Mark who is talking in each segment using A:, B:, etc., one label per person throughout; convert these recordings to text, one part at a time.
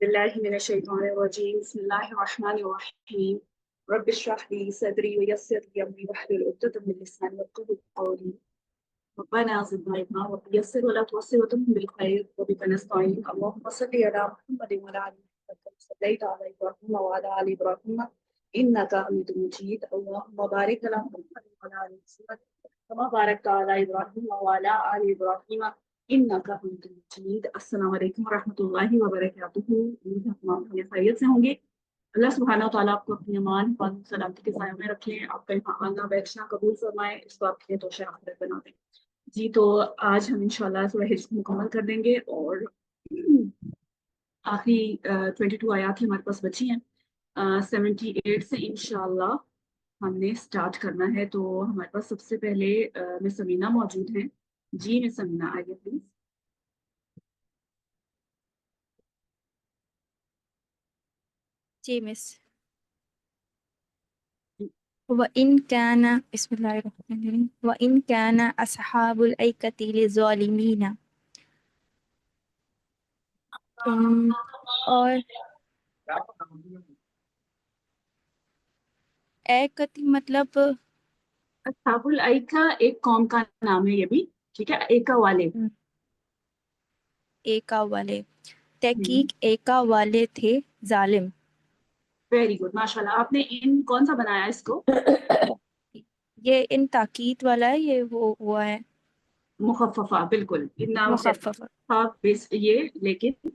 A: बिल्लाहि मिनश्शैतानिर्रजीम बिस्मिल्लाहिर्रहमानिर्रहीम रब्बि इश्रह ली सदरी वयस्सिर ली अमरी वहलुल उक़दतम मिन लिसानी यफ़क़हू क़ौली रब्बना ज़िदना इल्मा वयस्सिर वला तुअस्सिर वतम्मिम बिल खैर वबिका नस्तईन अल्लाहुम्मा सल्लि अला मुहम्मदिन व अला आलि मुहम्मद कमा सल्लैता अला इब्राहीम व अला आलि इब्राहीम इन्नका हमीदुम मजीद अल्लाहुम्मा बारिक अला मुहम्मद व अला आलि मुहम्मद कमा बारकता अला इब्राहीम व अला आलि इब्राहीम इन्नका हमीदुम मजीद। अस्सलामु अलैकुम रहमतुल्लाहि व बरकातुहू। उम्मीद है तमाम भाई खैरियत से होंगे। अल्लाह सुब्हानहू व तआला आपको अपनी अमान और सलामती के साया में रखें, आपका यहाँ आना बैठना कबूल फरमाए, इसको आपके लिए तोशा आखिरत बना दें। जी तो आज हम इंशाल्लाह सूरह हिज्र को मुकम्मल कर देंगे और आखिरी 22 आयत ही हमारे पास बची हैं। 78 से इंशाल्लाह हमने स्टार्ट करना है। तो हमारे पास सबसे पहले मिस अमीना मौजूद हैं। जी मिस अमीना आइए प्लीज।
B: Ji miss. व इन काना बिस्मिल्लाहिर्रहमानिर्रहीम व इन काना अस्हाबुल ऐकति लिज़ालिमीना। और ऐकति मतलब
A: अस्हाबुल ऐका एक कौम का नाम है, ये भी ठीक है। ऐका वाले।
B: एका वाले, तहकीक एका वाले थे जालिम।
A: वेरी गुड माशाल्लाह। आपने इन कौन सा बनाया इसको?
B: ये इन ताकीद वाला है, ये वो हुआ है
A: मुखफ़फ़ा, बिल्कुल। इन्ना से
B: मुखफ़फ़।
A: था बेस ये, लेकिन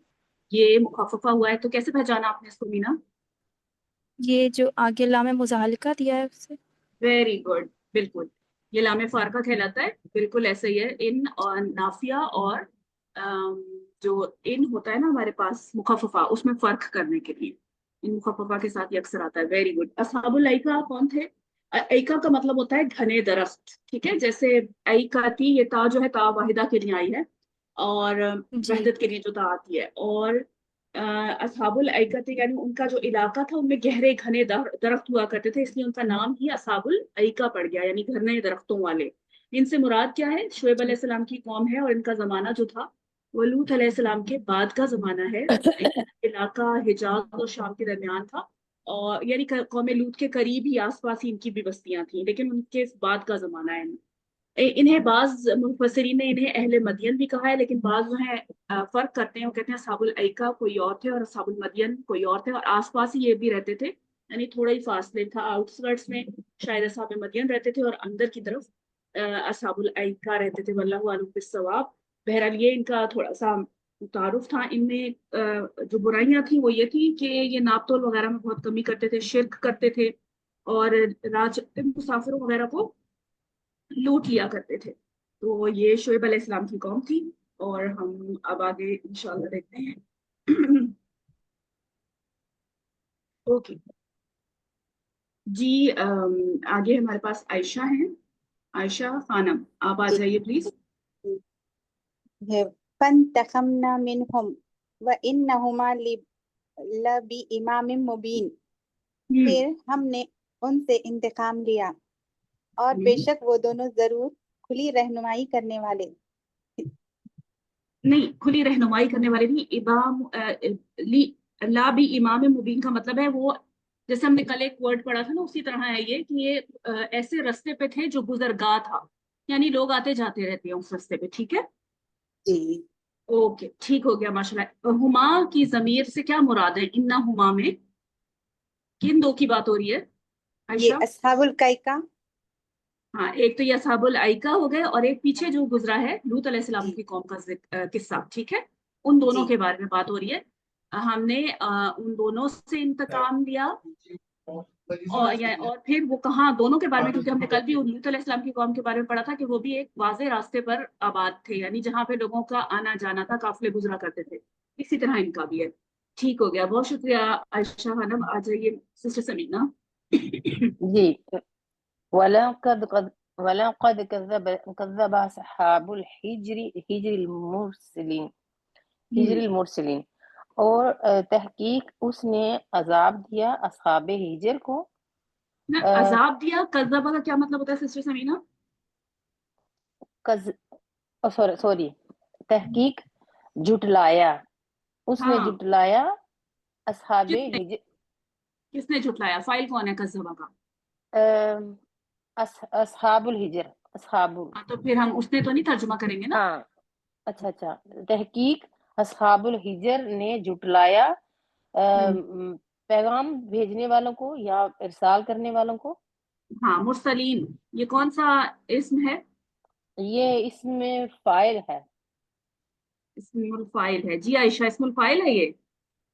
A: ये मुखफ़फ़ा हुआ है। तो कैसे पहचाना आपने इसको मीना?
B: ये जो आगे लामे मुज़ाहलिका दिया है उससे।
A: वेरी गुड, बिल्कुल। ये लामे फारका कहलाता है, बिल्कुल ऐसे ही है। इन और नाफिया और जो इन होता है ना हमारे पास मुखफ़फ़ा, उसमें फर्क करने के लिए इन मुखफ़फ़ा के साथ ये अक्सर आता है। Very good. अस्हाबुल ऐका कौन थे? ऐका का मतलब होता है घने दरख्त, ठीक है। जैसे ऐकाती, ये ता जो है ता वाहिदा के लिए आई है और
B: जी
A: वहदत के लिए जो ता आती है। और असहाबुल ऐकत यानी उनका जो इलाका था उनमें गहरे घने दरख्त हुआ करते थे, इसलिए उनका नाम ही असहाबुल ऐका पड़ गया, यानी घने दरख्तों वाले। इनसे मुराद क्या है? शुएब अलैहिस्सलाम की कौम है और इनका जमाना जो था वो लूत अलैहिस्सलाम के बाद का जमाना है। इलाका हिजाज और शाम के दरमियान था और यानी कौम लूत के करीब ही आसपास ही इनकी भी बस्तियां थी, लेकिन उनके बाद का जमाना है। इन्हें बाज मुफस्सिरीन ने इन्हें अहले मदियन भी कहा है, लेकिन बाज जो है फर्क करते हैं। वो कहते हैं असहाबुल ऐका कोई और थे और असहाबुल मदियन कोई और थे, और आसपास ही ये भी रहते थे, यानी थोड़ा ही फासले था। आउटस्कर्ट्स में शायद असहाब मदियन रहते थे और अंदर की तरफ असहाबुल ऐका रहते थे। वल्लाहु आलम बिस्सवाब। बहरहाल ये इनका थोड़ा सा तारुफ था। इनमें जो बुराइयां थी वो ये थी कि ये नापतोल वगैरह में बहुत कमी करते थे, शिरक करते थे और राज मुसाफिरों वगैरह को लूट लिया करते थे। तो ये शुएब अलैहिस्सलाम की कौम थी और हम अब आगे इंशाल्लाह देखते हैं। ओके जी। आगे हमारे पास आयशा है। आयशा खानम, आप आ जाइए प्लीज।
C: फंतखमना मिनहुम व इन्नहुमा लबी इमामिम मुबीन। फिर हमने उनसे इंतकाम लिया और बेशक वो दोनों जरूर खुली रहनुमाई करने वाले।
A: नहीं, खुली रहनुमाई करने वाले नहीं। ला भी इमाम मुबीन का मतलब है वो, जैसे हमने कल एक वर्ड पढ़ा था ना, उसी तरह है ये कि ये ऐसे रास्ते पे थे जो गुजरगाह था, यानी लोग आते जाते रहते हैं उस रास्ते पे, ठीक है।
C: जी
A: ओके ठीक हो गया माशाल्लाह। हुमा की जमीर से क्या मुराद है? इन्ना हुमा में किन दो की बात हो रही है
C: ये
A: आयशा?
C: अस्हाबुल कैका।
A: हाँ, एक तो ये असहाबुल आइका हो गए और एक पीछे जो गुजरा है लूत अलैहिस्सलाम
C: जी
A: की कौम का किस्सा, ठीक है। उन दोनों
C: जी
A: के बारे में बात हो रही है। हमने उन दोनों से इंतकाम लिया और फिर वो कहाँ दोनों के बारे में, क्योंकि हमने कल भी लूत अलैहिस्सलाम की कौम के बारे में पढ़ा था कि वो भी एक वाज़े रास्ते पर आबाद थे, यानी जहाँ पे लोगों का आना जाना था, काफिले गुजरा करते थे। इसी तरह इनका भी है। ठीक हो गया, बहुत शुक्रिया आयशा खानम। आ जाइए सिस्टर समीना।
D: जी। वलक़द क़द वलक़द कज़्ज़ब असहाबुल हिज्रिल मुरसलीन। और तहकीक उसने अजाब दिया असहाबे हिजर को।
A: ना अजाब दिया, कज़्ज़बा का क्या मतलब होता है सिस्टर समीना?
D: सॉरी, तहकीक झुटलाया, उसने
A: हाँ
D: झुटलाया अस्हाबे
A: किसने
D: हिजर
A: किसने झुटलाया? फाइल कौन है कज़्ज़बा का?
D: असहाबुल हिजर, असहाबुल,
A: हाँ, तो फिर हम उसने तो नहीं तर्जुमा करेंगे ना।
D: हाँ, अच्छा अच्छा, तहकीक असहाबुल हिजर ने जुटलाया पैगाम भेजने वालों को या इरसाल करने वालों को।
A: हाँ, मुरसलीन ये कौन सा इस्म है?
D: ये इसमें फाइल है,
A: इस्मुल फाइल है। जी आयशा, इस्मुल फाइल है ये।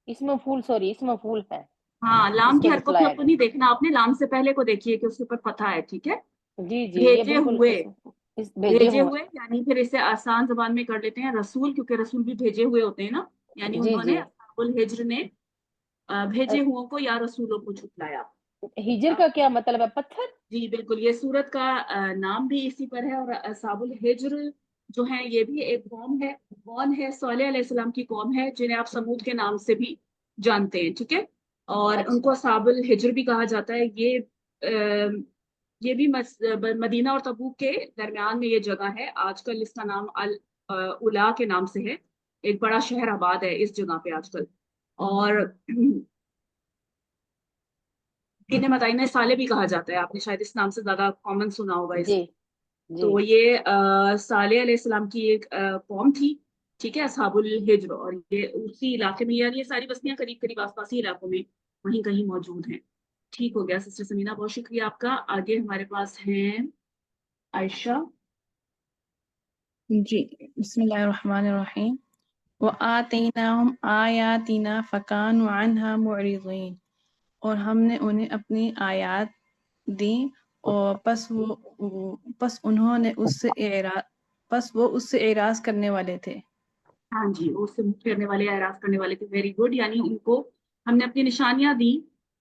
D: इसमें फूल, सॉरी इसमें फूल है,
A: हाँ, लाम की
D: इसको
A: हरकतों
D: जुटलाया
A: को
D: गया।
A: नहीं देखना आपने, लाम से पहले को देखिए कि उसके ऊपर फतहा है, ठीक है।
D: जी जी, ये
A: भेजे
D: बिल्कुल
A: हुए,
D: इस भेजे
A: भेजे
D: हुए।
A: हुए यानी फिर इसे आसान जबान में कर लेते हैं रसूल, क्योंकि रसूल भी भेजे हुए होते हैं ना। यानी
D: जी जी,
A: उन्होंने असहाबुल हिज्र ने
D: अ,
A: भेजे हुओं को या रसूलों को झुटलाया।
D: हिजर
A: अब
D: का क्या मतलब है? पत्थर।
A: जी बिल्कुल, ये सूरत का नाम भी इसी पर है। और असहाबुल हिज्र जो है ये भी एक कौम है, कौन है? सॉलेह अलैहिस्सलाम की कौम है, जिन्हें आप समूद के नाम से भी जानते हैं, ठीक है। और उनको
D: अच्छा
A: असहाबुल हिज्र भी कहा जाता है। ये भी मदीना और तबूक के दरमियान में ये जगह है। आजकल इसका नाम अल उला के नाम से है। एक बड़ा शहर आबाद है इस जगह पे आजकल। और इन्हें मदीना साले भी कहा जाता है। आपने शायद इस नाम से ज्यादा कॉमन सुना होगा
D: जी
A: इसको।
D: जी,
A: तो ये सालेह अलैहिस्सलाम की एक कौम थी, ठीक है, असहाबुल हिज्र। और ये उसी इलाके में, यार ये सारी बस्तियां करीब करीब आसपास ही इलाकों में वहीं कहीं मौजूद हैं। ठीक हो गया सिस्टर समीना, बहुत शुक्रिया आपका। आगे हमारे पास हैं आयशा।
E: जी, बिस्मिल्लाहिर्रहमानिर्रहीम। व आतैनाहुम आयातिना फकानु अन्हा मुअरिज़ीन, और हमने उन्हें अपनी आयत दी और पस उन्होंने वो उससे एराज करने वाले थे।
A: हाँ जी, वो उससे मुक्त करने वाले, एराज करने वाले थे। वेरी गुड, यानी उनको हमने अपनी निशानियां दी।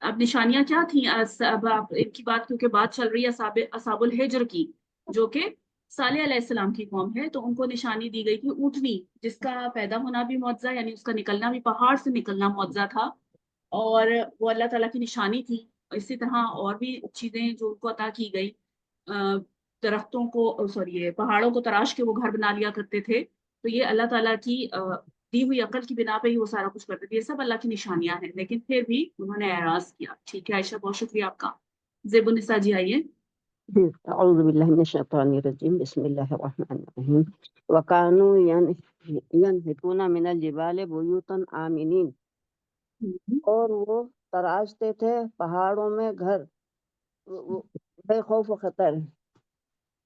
A: अब निशानियां क्या थी? अब आप इनकी बात, क्योंकि बात चल रही है असाबुल हिज्र की, जो कि सालेह अलैहिस्सलाम की कौम है। तो उनको निशानी दी गई थी ऊँटनी, जिसका पैदा होना भी मुअज्जा, यानी उसका निकलना भी, पहाड़ से निकलना मुअज्जा था। और वो अल्लाह ताला की निशानी थी। इसी तरह और भी चीजें जो उनको अता की गई, दरख्तों को, सॉरी, ये पहाड़ों को तराश के वो घर बना लिया करते थे। तो ये अल्लाह ताला की दी हुई अकल की बिना पे ही वो सारा कुछ करते थे। ये सब अल्लाह की निशानियां हैं, लेकिन फिर भी उन्होंने एराज किया। ठीक है आयशा, बहुत शुक्रिया आपका। जेबुनिसा जी आइए।
F: अऊज़ु बिल्लाहि मिनश शैतानिर रजीम, बिस्मिल्लाहिर रहमानिर रहीम। वकानु यनहितूना मिनल जिबालि बुयूतन आमिनीन, और वो तराशते थे पहाड़ों में घर बेखौफ खतर।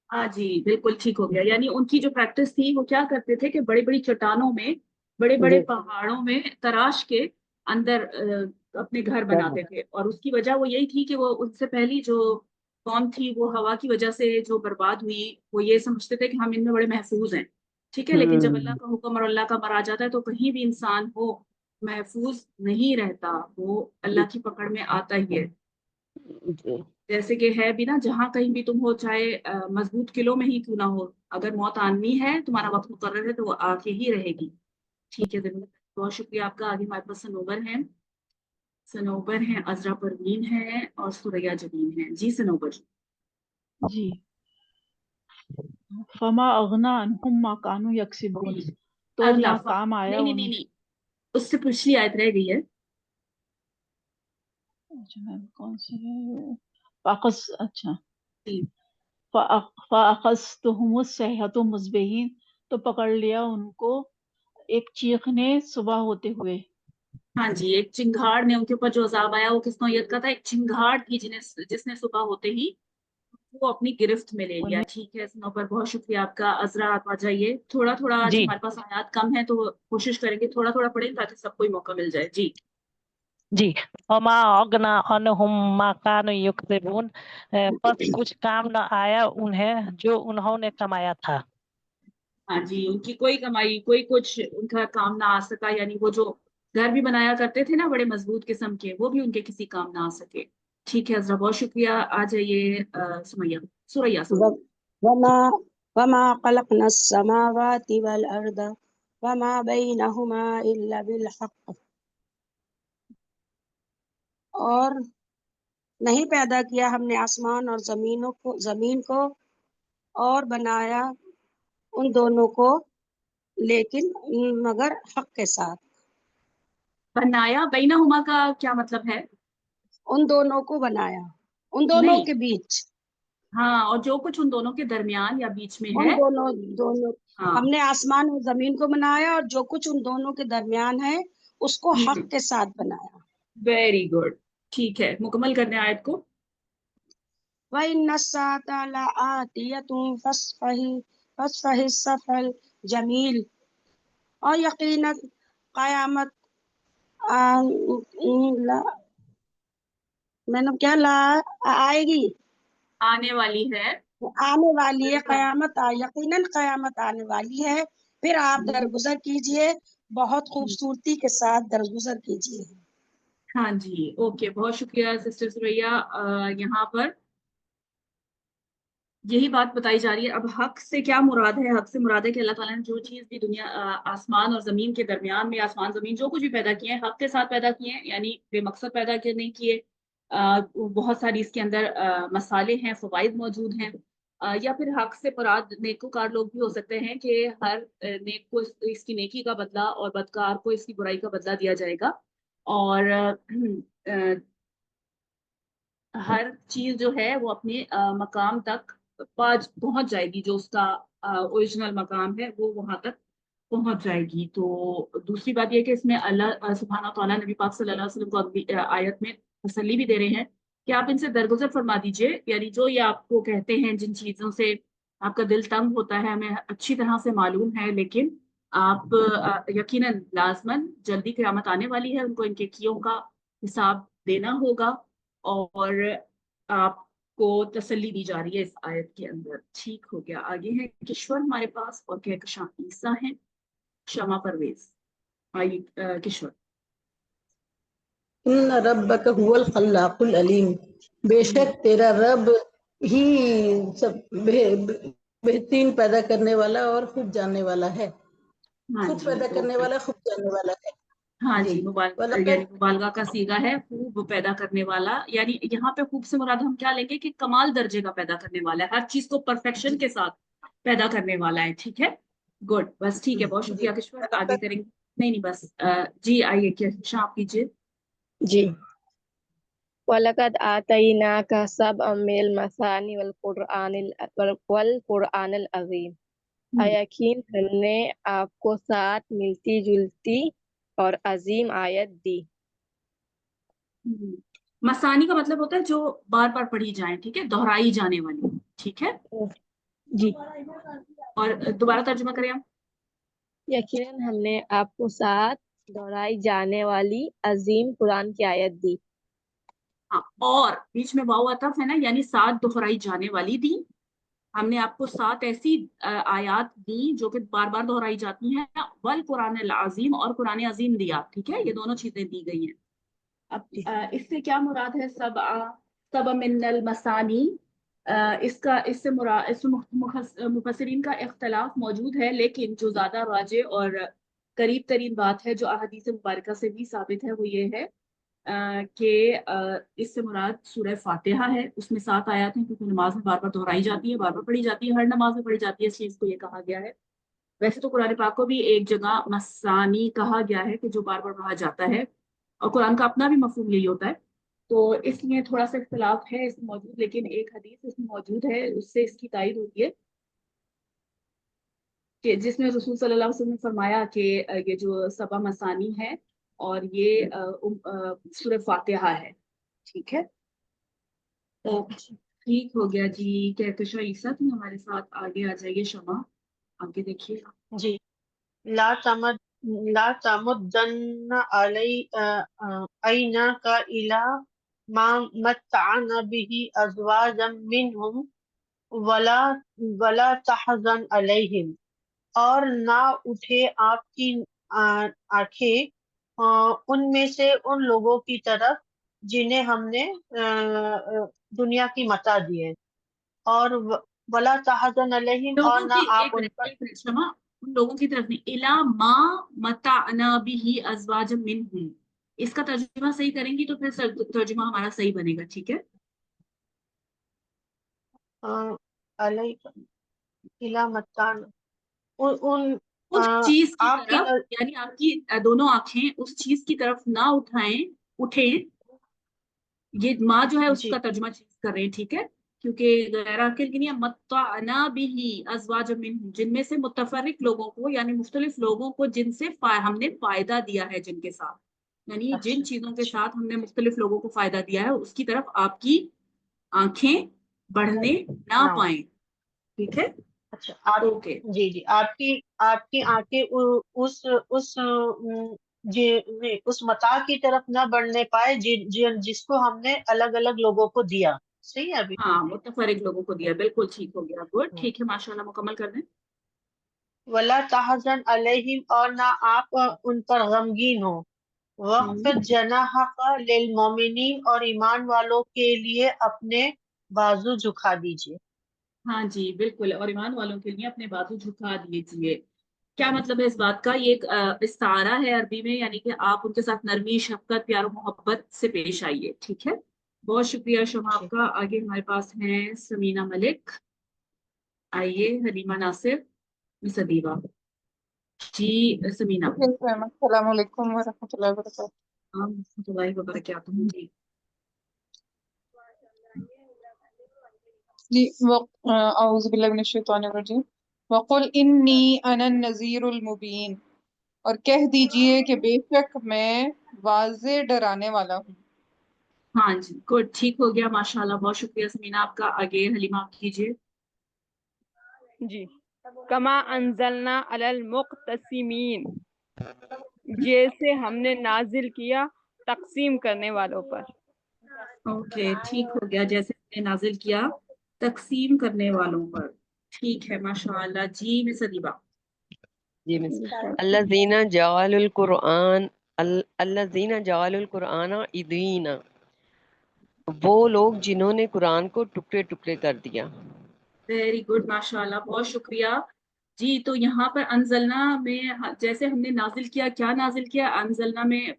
A: हाँ जी, बिल्कुल ठीक हो गया। यानी उनकी जो प्रैक्टिस थी, वो क्या करते थे कि बड़ी बड़ी चट्टानों में, बड़े बड़े
F: जी,
A: पहाड़ों में तराश के अंदर अपने घर
F: घर।
A: बनाते थे। और उसकी वजह वो यही थी कि वो उनसे पहली जो कौम थी, वो हवा की वजह से जो बर्बाद हुई, वो ये समझते थे कि हम इनमें बड़े महफूज हैं, ठीक है। लेकिन जब अल्लाह
F: हम्म,
A: का हुक्म और अल्लाह का अमर आ जाता है, तो कहीं भी इंसान हो महफूज नहीं रहता, वो अल्लाह की पकड़ में आता ही है।
F: जी,
A: जैसे कि है भी ना, जहां कहीं भी तुम हो, चाहे मजबूत किलो में ही क्यों ना हो, अगर मौत आनी है, तुम्हारा वक्त मुकर्रर है, तो वो आके ही रहेगी। ठीक है जरूर, बहुत शुक्रिया आपका। आगे हमारे पास सनोबर हैं, अजरा परवीन है और सुरैया जबीन है। जी सनोबर जी।
G: जी। फमा अगना अनहुम मा कानू यक्सिबून, तो
A: अगला
G: ना काम आया
A: नहीं नहीं नहीं
G: उन्हें।
A: नहीं, उससे पिछली आयत रह गई है।
G: अच्छा मैम, कौन सी है? फाकस, अच्छा।
A: जी।
G: फाखस्तहुमुस सहतु मुस्बिहीन, तो पकड़ लिया उनको एक चीखने सुबह होते हुए।
A: हाँ जी, एक चिंगाड़ ने उनके ऊपर जो अजाब आया, वो किस नौयत का था? एक चिंगाड़ थी, जिसने सुबह होते ही वो अपनी गिरफ्त में ले लिया।
G: उन्हें
A: ठीक है सनोबर, बहुत शुक्रिया आपका। अजरा आप आ जाइए। थोड़ा थोड़ा आज
H: जी
A: हमारे पास आयात कम है, तो कोशिश करेंगे थोड़ा थोड़ा पढ़ें, ताकि सबको ही मौका मिल जाए। जी।
H: जी, वमा अगना अनहुम मा कानु युक्सिबून, बस कुछ काम न आया उन्हें जो उन्होंने कमाया था।
A: हाँ जी, उनकी कोई कमाई, कोई कुछ उनका काम ना आ सका। यानी वो जो घर भी बनाया करते थे ना, बड़े मजबूत किस्म के, वो भी उनके किसी काम ना आ सके। ठीक है अजरा, बहुत शुक्रिया। आ जाइए सुमैया, सुरैया सॉरी।
I: व- वमा वमा खलकना समावाति वल अर्द वमा बैनहुमा इल्ला बिल हक़, और नहीं पैदा किया हमने आसमान और जमीन को और बनाया उन दोनों को, लेकिन मगर हक के साथ।
A: बनाया बैनहुमा का क्या मतलब है?
I: उन दोनों को बनाया, उन दोनों
A: नहीं,
I: के बीच,
A: हाँ, और जो कुछ उन दोनों के दरमियान या बीच में
I: उन
A: है।
I: दोनों दोनों
A: हाँ।
I: हमने आसमान और जमीन को बनाया और जो कुछ उन दोनों के दरमियान है उसको हक के साथ बनाया।
A: वेरी गुड, ठीक है, मुकम्मल करने आयत को।
I: वइन्न अस्साअता लआतियतुम फस्फही सफल जमील, और यकीनन कयामत मैंने क्या ला आएगी,
A: आने वाली है।
I: आने वाली है, यकीनन कयामत आने वाली है, फिर आप दरगुजर कीजिए, बहुत खूबसूरती के साथ दरगुजर कीजिए।
A: हाँ जी, ओके, बहुत शुक्रिया सिस्टर सुरैया। यहाँ पर यही बात बताई जा रही है। अब हक से क्या मुराद है? हक से मुराद है कि अल्लाह ताला ने जो चीज भी दुनिया आसमान और जमीन के दरमियान में, आसमान जमीन जो कुछ भी पैदा किए हैं, हक के साथ पैदा किए हैं, यानी बेमकसद पैदा किए नहीं किए। बहुत सारी इसके अंदर मसाले हैं, फवाइद मौजूद हैं। या फिर हक से मुराद नेकोकार लोग भी हो सकते हैं कि हर नेक को इसकी नेकी का बदला और बदकार को इसकी बुराई का बदला दिया जाएगा। और हर चीज जो है वो अपने मकाम तक पहुंच जाएगी, जो उसका ओरिजिनल मकाम है वो वहां तक पहुंच जाएगी। तो दूसरी बात यह कि इसमें अल्लाह सुब्हानहू तआला नबी पाक सल्लल्लाहु अलैहि वसल्लम को अगली आयत में तसल्ली भी दे रहे हैं कि आप इनसे दरगुजर फरमा दीजिए। यानी जो ये आपको कहते हैं, जिन चीजों से आपका दिल तंग होता है, हमें अच्छी तरह से मालूम है, लेकिन आप यकीनन लाजमन जल्दी क़यामत आने वाली है, उनको इनके कियों का हिसाब देना होगा। और आपको तसल्ली दी जा रही है इस आयत के अंदर। ठीक हो गया। आगे है किश्वर हमारे पास, और कहकशां ईसा है, शमा परवेज। आइए किश्वर।
J: इन्न रब्बक हुवल खल्लाकुल अलीम, बेशक तेरा रब ही सब बेहतरीन पैदा करने वाला और खूब जानने वाला है।
A: हाँ
J: खूब
A: जी,
J: पैदा करने
A: ओके।
J: वाला, खूब जानने वाला है।
A: हाँ
J: जी
A: जी, यानी
J: वलकद
A: मुबालगा का सीगा है, खूब पैदा करने वाला। यानी यहाँ पे खूब से मुराद हम क्या लेंगे कि कमाल दर्जे का पैदा करने वाला है, हर चीज को परफेक्शन के साथ पैदा करने वाला है। ठीक है, गुड, बस ठीक है, बहुत
J: जी
A: शुक्रिया किश्वर, आगे
J: वलकद
A: करेंगे। नहीं नहीं, बस जी आइए, क्या आप कीजिए।
K: जी वलकद आतैना का सब अम्मेल मसानी वल कुरआनिल अज़ीम, यकीन हमने आपको साथ मिलती जुलती और अजीम आयत दी।
A: मसानी का मतलब होता है जो बार बार पढ़ी जाए, ठीक है, दोहराई जाने वाली। ठीक है,
K: जी
A: और दोबारा तर्जुमा करें आप।
K: यकीनन हमने आपको साथ दोहराई जाने वाली अजीम कुरान की आयत दी।
A: हाँ, और बीच में वाव अतफ है ना, यानी सात दोहराई जाने वाली दी। हमने आपको सात ऐसी आयात दी जो कि बार बार दोहराई जाती हैं, वल कुरान अजीम, और कुरान अजीम दिया। ठीक है, ये दोनों चीजें दी गई हैं। अब इससे क्या मुराद है? सब मिनल मसानी। इससे मुराद, इसमें मुफस्सिरीन का इख्तलाफ मौजूद है, लेकिन जो ज्यादा वाजे और करीब तरीन बात है, जो अहदीस मुबारका से भी साबित है, वो ये है कि इससे मुराद सूरह फातिहा है। उसमें 7 आयत हैं, क्योंकि नमाज में बार बार दोहराई जाती है, बार बार पढ़ी जाती है, हर नमाज में पढ़ी जाती है, इसलिए इसको ये कहा गया है। वैसे तो कुरान पाक को भी एक जगह मसानी कहा गया है, कि जो बार बार पढ़ा जाता है, और कुरान का अपना भी मफहूम यही होता है। तो इसलिए थोड़ा सा इख्तलाफ है इसमें मौजूद, लेकिन एक हदीस इसमें मौजूद है, उससे इसकी तायद होती है, कि जिसमें रसूल सल्लल्लाहु अलैहि वसल्लम ने फरमाया कि ये जो सबा मसानी है, और ये सूरह फातिहा है। ठीक है, तो ठीक हो गया जी। कहकशां ईसा थी हमारे साथ, आगे आ जाइए शमा, आगे देखिए।
G: जी ला तमद ला तमुद्दन्न ऐना का इला मा मत्ताना बिही अज़वाजम मिनहुम वला वला तहज़न अलैहिम, और ना उठे आपकी आंखें उनमें से उन लोगों की तरफ जिन्हें हमने दुनिया की मता दी है, और वला तहज़न अलैहिम, और
A: लोगों
G: ना
A: की,
G: आप
A: एक
G: उन
A: मिनट
G: पर।
A: एक मिनट शमा, उन लोगों की तरफ नहीं, इला मा मताना बिही अज़वाजम मिनहुम, इसका तर्जुमा सही करेंगी तो फिर तर्जुमा हमारा सही बनेगा। ठीक है,
G: अलैका इला मत्तान, उन
A: उस चीज की
G: आपकी
A: तरफ, यानी आपकी दोनों आंखें उस चीज की तरफ ना उठें। ये माँ जो है
G: जी
A: उसका तर्जुमा चीज कर रहे हैं, ठीक है, क्योंकि गैर आकिल की नहीं है, मत्ताना बिही अज़वाज मिनहुम, जिनमें से मुतफर्रिक लोगों को, यानी मुख्तलिफ लोगों को जिनसे हमने फायदा दिया है, जिनके साथ, यानी जिन
G: अच्छा
A: चीजों के
G: अच्छा
A: साथ हमने मुख्तलिफ लोगों को फायदा दिया है उसकी तरफ आपकी आंखें बढ़ने ना
G: ना हो।
A: पाए, ठीक है।
G: अच्छा आप
A: ओके,
G: जी जी आपकी आपकी आंखें उस उस मता की तरफ ना बढ़ने पाए जिसको हमने अलग अलग लोगों को दिया। सही है अभी।
A: हाँ, मुतफर्रिक लोगों को दिया, बिल्कुल ठीक हो गया, गुड,
G: हम्म।
A: ठीक है, माशाल्लाह, मुकम्मल कर दें।
G: वला तहजन अलैहिम, और ना आप उन पर गमगीन हो। वक़्फ़िद जनाहका लिल मोमिनीन, और ईमान वालों के लिए अपने बाजू झुका दीजिए।
A: हाँ जी, बिल्कुल, और ईमान वालों के लिए अपने बाजू झुका दीजिए। क्या मतलब है इस बात का? ये एक इस्तारा है अरबी में, यानी कि आप उनके साथ नरमी, शफकत, प्यार और मोहब्बत से पेश आइए, ठीक है। बहुत शुक्रिया शमा
G: जी
A: आपका। आगे हमारे पास हैं समीना मलिक, आइए, हलीमा नासिर, मिस अदीबा। जी समीना।
L: अस्सलाम वालेकुम वरहमतुल्लाहि वबरकातुहू।
A: जी।
L: जी औज़ु बिल्लाहि मिनश शैतानिर रजीम। वक़ुल इन्नी अनन नज़ीरुल मुबीन, और कह दीजिए कि बेशक मैं वाज़े डराने वाला हूँ।
A: हाँ जी, गुड, ठीक हो गया, माशाल्लाह, बहुत शुक्रिया समीना आपका। आगे हलीमा आप कीजिए।
M: जी, कमा अंजलना अलल मुक़तसिमीन, जैसे हमने नाजिल किया तक़सीम करने वालों पर।
A: ओके, ठीक हो गया, जैसे हमने नाजिल किया तकसीम करने वालों पर, ठीक है, माशाल्लाह। जी मिस अदीबा।
N: जी मिस अल्लज़ीना जअलुल कुरआन अल्लज़ीना जअलुल कुरआन इदीना, वो लोग जिन्होंने कुरान को टुकड़े टुकड़े कर दिया।
A: वेरी गुड, माशाल्लाह, बहुत शुक्रिया। जी, तो यहाँ पर अनजलना में जैसे हमने नाजिल किया, क्या नाजिल किया अनजलना में,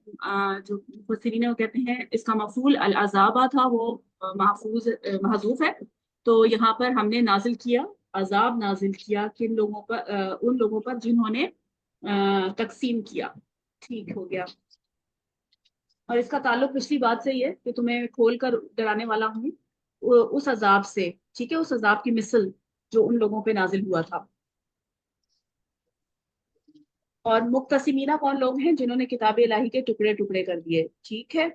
A: जो मुफस्सिरीन है वो कहते हैं इसका मफूल अल अज़ाबा था, वो महजूफ है। तो यहाँ पर हमने नाजिल किया, अजाब नाजिल किया, किन लोगों पर, उन लोगों पर जिन्होंने तकसीम किया, ठीक हो गया। और इसका ताल्लुक पिछली बात से ही है कि तुम्हें खोल कर डराने वाला हूँ उस अजाब से, ठीक है, उस अजाब की मिसल जो उन लोगों पे नाजिल हुआ था। और मुक्तसिमीना कौन लोग हैं? जिन्होंने किताब इलाही के टुकड़े टुकड़े कर दिए, ठीक है।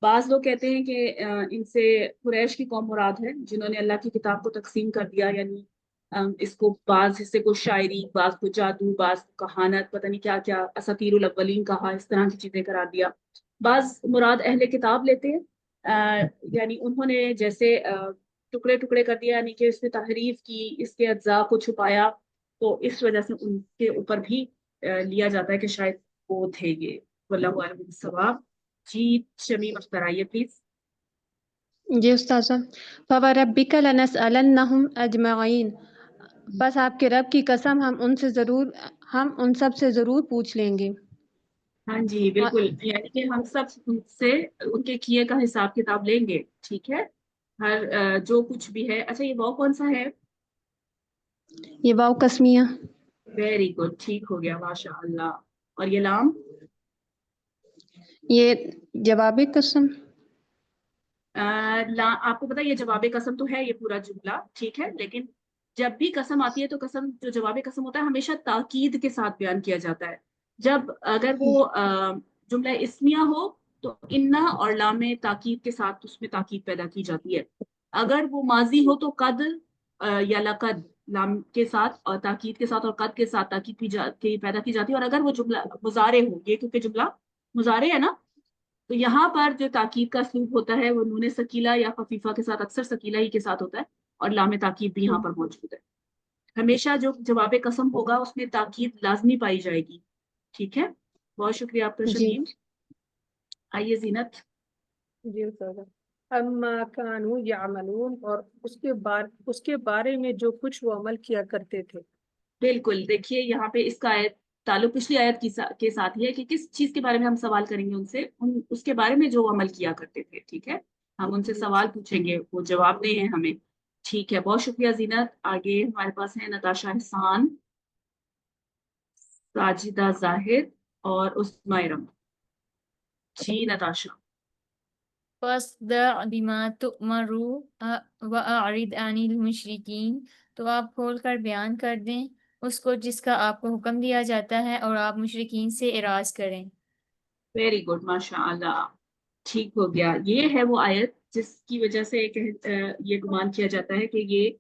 A: बाज लोग कहते हैं कि इनसे कुरैश की कौम मुराद है, जिन्होंने अल्लाह की किताब को तकसीम कर दिया, यानी इसको बाज हिस्से को शायरी, बाज को जादू, बाज को कहानत, पता नहीं क्या क्या, असातीरुल अव्वलीन कहा, इस तरह की चीजें करार दिया। बाज मुराद अहले किताब लेते हैं, यानी उन्होंने जैसे टुकड़े टुकड़े कर दिया, यानी कि इसमें तहरीफ की, इसके अज्जा को छुपाया, तो इस वजह से उनके ऊपर भी लिया जाता है कि शायद वो थे ये। वल्लाहु आलम बिस्सवाब। जी शमीम अख्तर, आइए प्लीज।
O: जी उस्ताज़ा, फ़वरब्बिक लनसअलन्नहुम अजमईन, बस आपके रब की कसम हम उन सब से जरूर पूछ लेंगे।
A: हाँ जी, बिल्कुल, यानी कि हम सब उनसे उनके किए का हिसाब किताब लेंगे, ठीक है, हर जो कुछ भी है। अच्छा, ये वाव कौन सा है?
O: ये वाव कस्मिया।
A: वेरी गुड, ठीक हो गया, माशाअल्लाह। और ये लाम?
O: ये जवाबी कसम।
A: आपको पता है ये जवाब कसम तो है ये पूरा जुमला, ठीक है, लेकिन जब भी कसम आती है तो कसम, जो जवाब कसम होता है, हमेशा ताकीद के साथ बयान किया जाता है। जब अगर वो जुमला इस्मिया हो तो इन्ना और लाम में ताकीद के साथ उसमें ताकीद पैदा की जाती है। अगर वो माजी हो तो कद या लकद, लाम के साथ और ताकीद के साथ और कद के साथ ताकीद की पैदा की जाती है। और अगर वो जुमला मुजारे हो, ये क्योंकि जुमला मुजारे है ना, तो यहाँ पर जो ताकीद का स्लूब होता है वो नून सकीला या खफीफा के साथ, अक्सर सकीला ही के साथ होता है, और लाम ताकीद भी यहाँ पर मौजूद है। हमेशा जो जवाब कसम होगा उसमें ताकीद लाजमी पाई जाएगी, ठीक है। बहुत शुक्रिया आपका
O: जी
A: शमीम। आइए जीनत।
P: जी उस्ताद, अम्मा कानू यामलून, और उसके बारे में जो कुछ वो अमल किया करते थे।
A: बिल्कुल, देखिए यहाँ पे इसका आयत ताल्लुक पिछली आयत के साथ ही है कि किस चीज के बारे में हम सवाल करेंगे उनसे, उसके बारे में जो अमल किया करते थे, ठीक है। हम उनसे सवाल पूछेंगे, वो जवाब दें हमें, ठीक है। बहुत शुक्रिया जीनत। आगे हमारे पास है नताशा एहसान। साजिदा जाहिद और उस्माइरम। जी नताशा।
Q: फस्दा बिमा तुअमरु व अरिद अनिल मुशरिकीन, तो आप खोल कर बयान कर दें उसको जिसका आपको हुक्म दिया जाता है और आप मुशरिकीन से इराज करें।
A: वेरी गुड, माशाअल्लाह, ठीक हो गया। ये है वो आयत जिसकी वजह से ये गुमान किया जाता है कि ये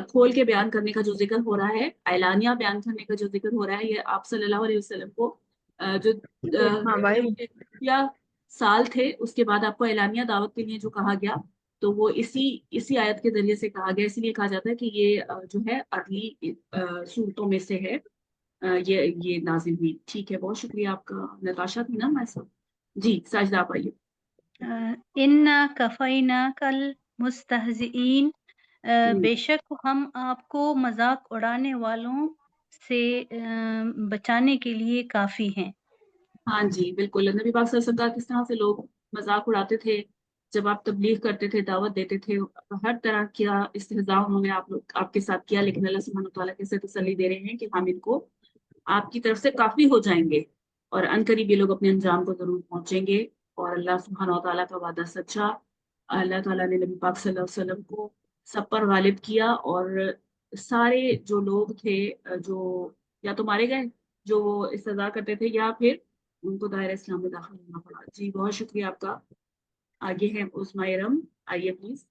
A: खोल के बयान करने का जो जिक्र हो रहा है, ऐलानिया बयान करने का जो जिक्र हो रहा है, ये आप सल्लल्लाहु अलैहि वसल्लम को जो
R: हाँ भाई।
A: या साल थे उसके बाद आपको ऐलानिया दावत के लिए जो कहा गया, तो वो इसी आयत के जरिए से कहा गया। इसलिए कहा जाता है कि ये जो है अगली सूरतों में से है, ये नाजिल हुई। ठीक है, बहुत शुक्रिया आपका। नताशा थी ना मैं सब। जी साजिदा आप आइए।
S: इन्ना कफैना कल मुस्तहजिईन, बेशक हम आपको मजाक उड़ाने वालों से बचाने के लिए काफी हैं।
A: हाँ जी बिल्कुल, नबी पाक सल्लल्लाहु अलैहि वसल्लम का किस तरह से लोग मजाक उड़ाते थे जब आप तबलीग करते थे, दावत देते थे। हर तरह का इस्तेहज़ा उन्होंने आपके साथ किया, लेकिन अल्लाह सुब्हानहू व तआला कैसे तसल्ली दे रहे हैं कि हम इनको आपकी तरफ से काफी हो जाएंगे और अनकरीब ये लोग अपने अंजाम को जरूर पहुंचेंगे। और अल्लाह सुब्हानहू व तआला का वादा सच्चा। अल्लाह ताला ने नबी पाक सल्लल्लाहु अलैहि वसल्लम को सब पर गालिब किया और सारे जो लोग थे जो या तो मारे गए जो वो इस्तेज़ा करते थे, या फिर उनको दायरा इस्लाम में दाखिल होना पड़ा। जी बहुत शुक्रिया आपका। आगे है उस्माइरम, आइए प्लीज।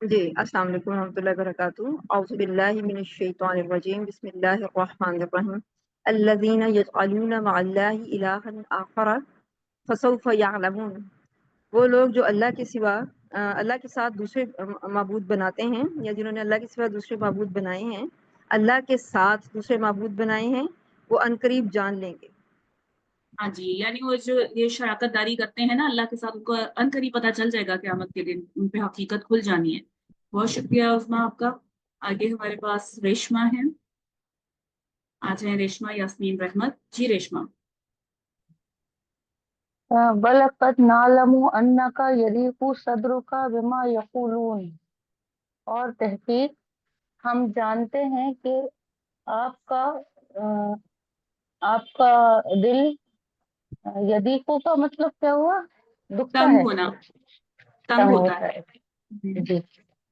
R: जी अस्सलाम वालेकुम रहमतुल्लाहि व बरकातुहू। औज़ु बिल्लाहि मिनश शैतानिर रजीम। बिस्मिल्लाहिर रहमानिर रहीम। अल्लज़ीना यजअलूना मअल्लाहि इलाहन आखर फसौफ यअलमून, वो लोग जो अल्लाह के सिवा अल्लाह के साथ दूसरे माबूद बनाते हैं, या जिन्होंने अल्लाह के सिवा दूसरे माबूद बनाए हैं, अल्लाह के साथ दूसरे माबूद बनाए हैं, वो अनकरीब जान लेंगे।
A: हाँ जी, यानी वो जो ये शराकत दारी करते हैं ना अल्लाह के साथ, उनको अनकरीब पता चल जाएगा क़यामत के दिन, उन पे हकीकत खुल जानी है। बहुत शुक्रिया उस्मा आपका। आगे हमारे पास रेशमा है। आ जाए रेशमा यास्मीन रहमत। जी रेशमा।
D: वलक़द नालमु अन्नका यदीक़ु सदरुका बिमा यक़ूलून, और तहकीक हम जानते हैं कि आपका अ, आपका दिल, यदीक़ु का मतलब क्या हुआ? दुखता
A: तंग
D: है,
A: होना, तंग
D: तंग
A: होता
D: होता
A: है।
D: है। जी,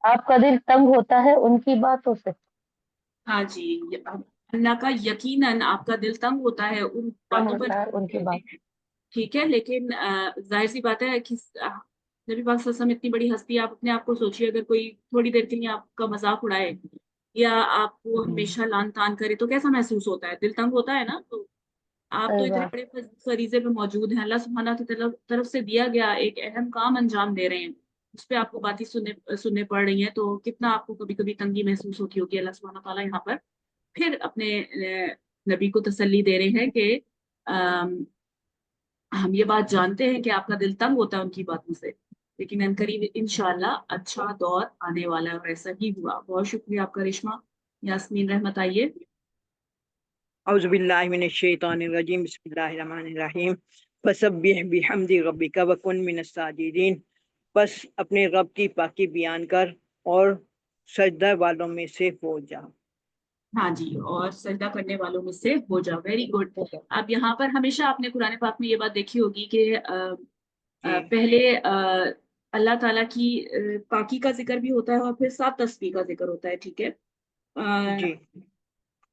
D: आपका दिल तंग होता है उनकी बातों से।
A: हाँ जी, अल्लाह का यकीनन आपका दिल तंग होता है उन
D: तंग
A: बातों पर
D: होता है
A: जो
D: उनकी
A: कहते
D: बात।
A: हैं। ठीक है, लेकिन जाहिर सी बात है कि नबी पाक सल्लल्लाहु अलैहि वसल्लम इतनी बड़ी हस्ती, आप अपने आप को सोचिए, अगर कोई थोड़ी देर के लिए आपका मजाक उड़ाए या आपको हमेशा लान तान करे तो कैसा महसूस होता है? दिल तंग होता है ना। तो आप तो
D: सही
A: इतने
D: बात।
A: बड़े फरीजे पे मौजूद हैं, अल्लाह सुब्हाना की तरफ से दिया गया एक अहम काम अंजाम दे रहे हैं, उस पे आपको बातें सुनने पड़ रही हैं, तो कितना आपको कभी कभी तंगी महसूस होती होगी। अल्लाह सुब्हाना ताला यहाँ पर फिर अपने नबी को तसल्ली दे रहे हैं कि हम ये बात जानते हैं कि आपका दिल तंग होता है उनकी बातों से, लेकिन अनकरीब इंशाल्लाह अच्छा दौर आने वाला है, और ऐसा ही हुआ। बहुत शुक्रिया आपका रेशमा। यास्मीन रहमत आइए।
R: औज़ु बिल्लाहि मिनश शैतानिर रजीम। बिस्मिल्लाहिर रहमानिर रहीम। फसब्बिह बिहम्दि रब्बिका व कुन मिनस साजिदीन, बस अपने रब की पाकी बयान कर और सजदा वालों में से हो जा।
A: हाँ जी, और सजदा करने वालों में से हो जाओ। Very good. अब यहाँ पर हमेशा आपने कुरान पाक में ये बात देखी होगी कि
R: जी
A: पहले अल्लाह ताला की पाकी का जिक्र भी होता है और फिर साथ तस्बीह का जिक्र होता है। ठीक है,
R: जी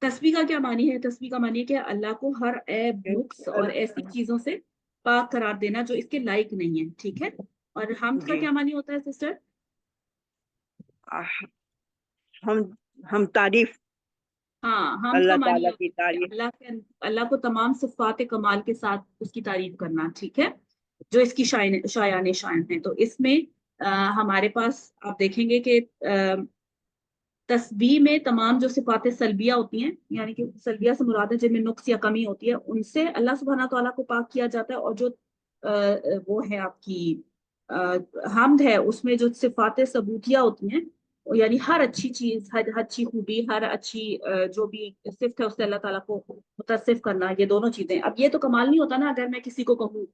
A: तस्बीह का क्या मानी है? तस्बीह का मानी है कि अल्लाह को हर ऐब, नुक्स और ऐसी चीजों से पाक करार देना जो इसके लायक नहीं है। ठीक है, और हमद का
R: जी
A: क्या मानी होता है सिस्टर?
R: हम तारीफ,
A: हाँ, हमद का
R: अल्लाह
A: मानी
R: ताला की
A: होता है
R: तारीफ।
A: कि अल्लाह को तमाम सिफात कमाल के साथ उसकी तारीफ करना। ठीक है, जो इसकी शायान शान है। तो इसमें हमारे पास आप देखेंगे कि तस्बीह में तमाम जो सिफात सलबिया होती हैं, यानी कि सलबिया से मुराद है जिनमें नुक्स या कमी होती है, उनसे अल्लाह सुब्हाना तआला को पाक किया जाता है। और जो वो है आपकी हमद है, उसमें जो सिफात सबूतिया होती हैं, यानी हर अच्छी चीज, हर अच्छी खूबी, हर अच्छी जो भी सिफ्त है उससे अल्लाह ताला को मुतसिफ करना, ये दोनों चीजें। अब ये तो कमाल नहीं होता ना अगर मैं किसी को कहूँ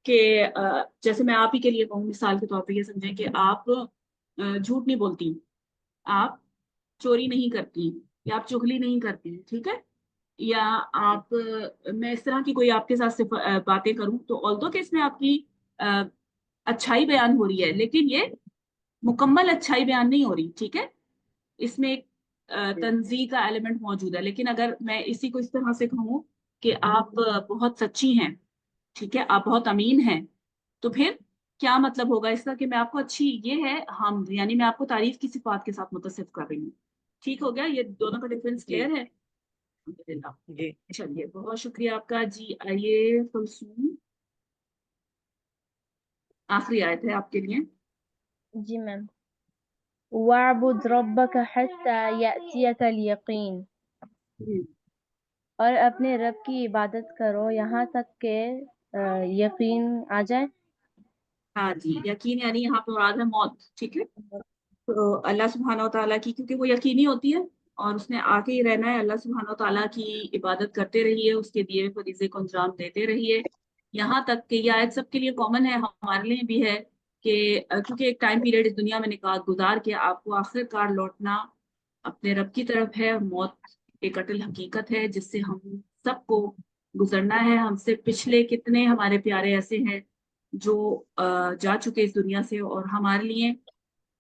A: कि जैसे मैं आप ही के लिए कहूँ, मिसाल के तौर पर ये समझें कि आप झूठ नहीं बोलती, आप चोरी नहीं करती, या आप चुगली नहीं करती। ठीक है, یا آپ میں اس طرح کی کوئی آپ کے ساتھ باتیں کروں تو although کہ اس میں آپ کی اچھائی بیان ہو رہی ہے لیکن یہ مکمل اچھائی بیان نہیں ہو رہی، ٹھیک ہے، اس میں ایک تنزیہ کا ایلیمنٹ موجود ہے. لیکن اگر میں اسی کو اس طرح سے کہوں کہ آپ بہت سچی ہیں، ٹھیک ہے، آپ بہت امین ہیں، تو پھر کیا مطلب ہوگا اس کا کہ میں آپ کو اچھی، یہ ہے حمد، یعنی میں آپ کو تعریف کی صفات کے ساتھ متصف کر رہی ہوں. ٹھیک ہو گیا؟ یہ دونوں کا ڈفرینس کلیئر ہے؟ الحمدللہ.
N: جی
A: چلیے بہت شکریہ آپ کا. جی آئیے کلثوم، آخری آیت ہے آپ کے لیے.
K: جی میم. وَاعْبُدْ رَبَّكَ حَتَّى يَأْتِيَكَ الْيَقِينُ، اور اپنے رب کی عبادت کرو یہاں تک کہ یقین آ جائے.
A: ہاں جی، یقین یعنی یہاں پہ مراد ہے موت، ٹھیک ہے. تو اللہ سبحانہ و تعالیٰ کی، کیونکہ وہ یقینی ہوتی ہے اور اس نے آگے ہی رہنا ہے، اللہ سبحانہ و تعالیٰ کی عبادت کرتے رہیے، اس کے دیے ہوئے فریضے کو انجام دیتے رہیے یہاں تک کہ یہ آیت سب کے لیے کامن ہے، ہمارے لیے بھی ہے کہ کیونکہ ایک ٹائم پیریڈ اس دنیا میں نکال گزار کے آپ کو آخر کار لوٹنا اپنے رب کی طرف ہے. موت ایک اٹل حقیقت ہے جس سے ہم سب کو گزرنا ہے. ہم سے پچھلے کتنے ہمارے پیارے ایسے ہیں جو جا چکے اس دنیا سے، اور ہمارے لیے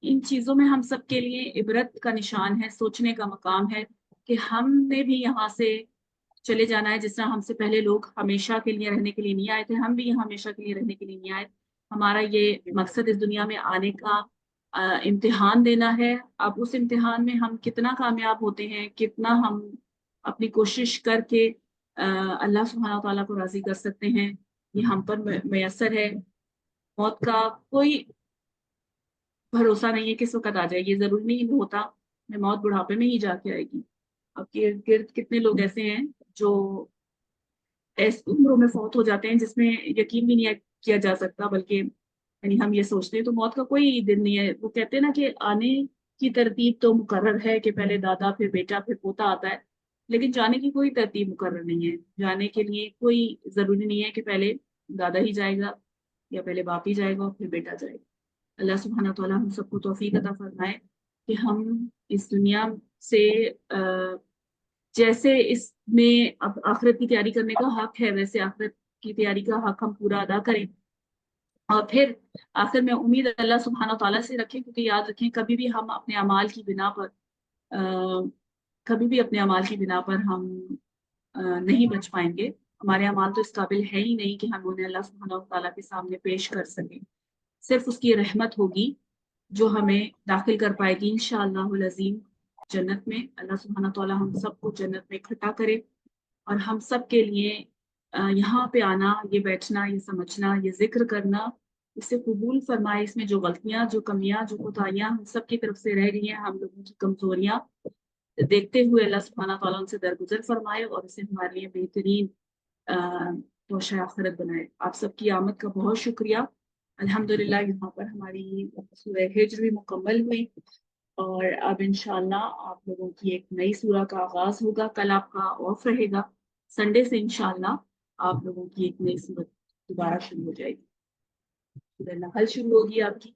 A: ان چیزوں میں ہم سب کے لیے عبرت کا نشان ہے، سوچنے کا مقام ہے کہ ہم نے بھی یہاں سے چلے جانا ہے. جس طرح ہم سے پہلے لوگ ہمیشہ کے لیے رہنے کے لیے نہیں آئے تھے، ہم بھی یہاں ہمیشہ کے لیے رہنے کے لیے نہیں آئے. ہمارا یہ مقصد اس دنیا میں آنے کا امتحان دینا ہے. اب اس امتحان میں ہم کتنا کامیاب ہوتے ہیں، کتنا ہم اپنی کوشش کر کے اللہ سبحانہ تعالیٰ کو راضی کر سکتے ہیں، یہ ہم پر میسر ہے. موت کا کوئی بھروسہ نہیں ہے کس وقت آ جائے گی، ضروری نہیں ہوتا میں موت بڑھاپے میں ہی جا کے آئے گی. اب کے گرد کتنے لوگ ایسے ہیں جو ایسی عمروں میں فوت ہو جاتے ہیں جس میں یقین بھی نہیں کیا جا سکتا، بلکہ یعنی ہم یہ سوچتے ہیں. تو موت کا کوئی دن نہیں ہے. وہ کہتے ہیں نا کہ آنے کی ترتیب تو مقرر ہے کہ پہلے دادا پھر بیٹا پھر پوتا آتا ہے، لیکن جانے کی کوئی ترتیب مقرر نہیں ہے. جانے کے لیے کوئی ضروری نہیں ہے کہ پہلے دادا ہی جائے گا یا پہلے باپ ہی جائے گا اور پھر بیٹا جائے گا. اللہ سبحانہ تعالیٰ ہم سب کو توفیق عطا فرمائے کہ ہم اس دنیا سے جیسے اس میں اب آخرت کی تیاری کرنے کا حق ہے، ویسے آخرت کی تیاری کا حق ہم پورا ادا کریں، اور پھر آخر میں امید اللہ سبحانہ تعالیٰ سے رکھیں. کیونکہ یاد رکھیں کبھی بھی ہم اپنے اعمال کی بنا پر ہم نہیں بچ پائیں گے. ہمارے اعمال تو اس قابل ہے ہی نہیں کہ ہم انہیں اللہ سبحانہ تعالیٰ کے سامنے پیش کر سکیں. صرف اس کی رحمت ہوگی جو ہمیں داخل کر پائے گی انشاءاللہ العظیم جنت میں. اللہ سبحانہ تعالیٰ ہم سب کو جنت میں اکٹھا کرے، اور ہم سب کے لیے یہاں پہ آنا، یہ بیٹھنا، یہ سمجھنا، یہ ذکر کرنا اسے قبول فرمائے. اس میں جو غلطیاں، جو کمیاں، جو کوتاہیاں ہم سب کی طرف سے رہ گئی ہیں، ہم لوگوں کی کمزوریاں دیکھتے ہوئے اللہ سبحانہ تعالیٰ ان سے درگزر فرمائے اور اسے ہمارے لیے بہترین توشہ آخرت بنائے. آپ سب کی آمد کا بہت شکریہ. الحمدللہ یہاں پر ہماری سورہ ہجر بھی مکمل ہوئی، اور اب انشاءاللہ آپ لوگوں کی ایک نئی سورہ کا آغاز ہوگا. کل آپ کا آف رہے گا، سنڈے سے انشاءاللہ آپ لوگوں کی ایک نئی سورہ دوبارہ شروع ہو جائے گی. سورہ نحل شروع ہوگی آپ کی.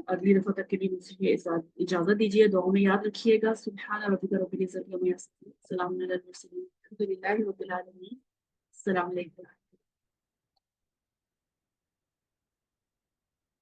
A: اگلی دفعہ تک کے لیے مجھے اجازت دیجیے. دعاؤں میں یاد رکھیے گا. سبحان ربک رب العزت عما یصفون، سلام علی المرسلین، الحمد للہ رب العالمین. السلام علیکم.